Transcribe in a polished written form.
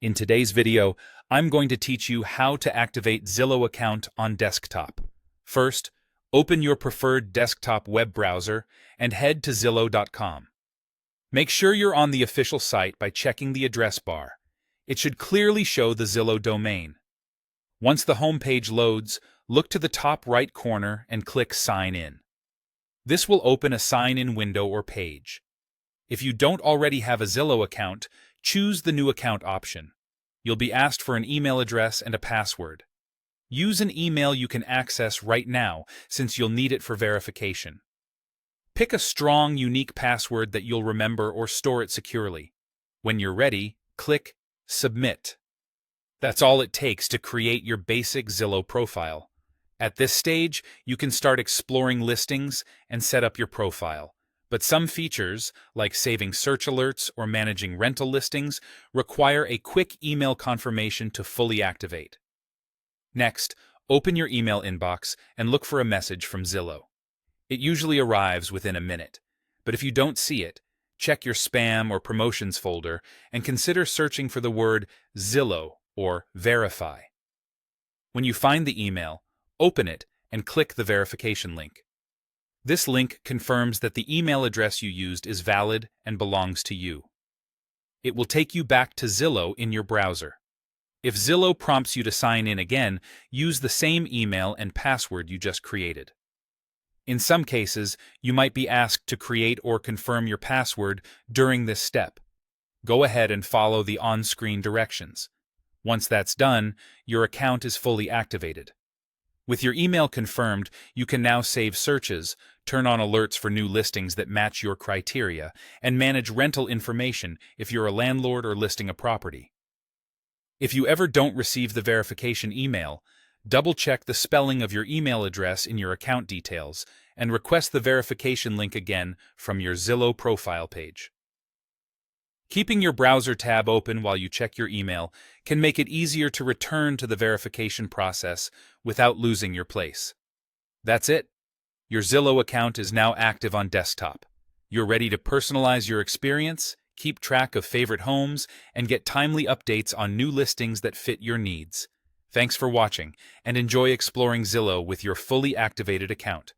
In today's video, I'm going to teach you how to activate Zillow account on desktop. First, open your preferred desktop web browser and head to Zillow.com. Make sure you're on the official site by checking the address bar. It should clearly show the Zillow domain. Once the home page loads, look to the top right corner and click Sign In. This will open a sign-in window or page. If you don't already have a Zillow account, choose the New Account option. You'll be asked for an email address and a password. Use an email you can access right now, since you'll need it for verification. Pick a strong, unique password that you'll remember or store it securely. When you're ready, click Submit. That's all it takes to create your basic Zillow profile. At this stage, you can start exploring listings and set up your profile. But some features, like saving search alerts or managing rental listings, require a quick email confirmation to fully activate. Next, open your email inbox and look for a message from Zillow. It usually arrives within a minute, but if you don't see it, check your spam or promotions folder and consider searching for the word Zillow or verify. When you find the email, open it and click the verification link. This link confirms that the email address you used is valid and belongs to you. It will take you back to Zillow in your browser. If Zillow prompts you to sign in again, use the same email and password you just created. In some cases, you might be asked to create or confirm your password during this step. Go ahead and follow the on-screen directions. Once that's done, your account is fully activated. With your email confirmed, you can now save searches, turn on alerts for new listings that match your criteria, and manage rental information if you're a landlord or listing a property. If you ever don't receive the verification email, double-check the spelling of your email address in your account details and request the verification link again from your Zillow profile page. Keeping your browser tab open while you check your email can make it easier to return to the verification process without losing your place. That's it. Your Zillow account is now active on desktop. You're ready to personalize your experience, keep track of favorite homes, and get timely updates on new listings that fit your needs. Thanks for watching, and enjoy exploring Zillow with your fully activated account.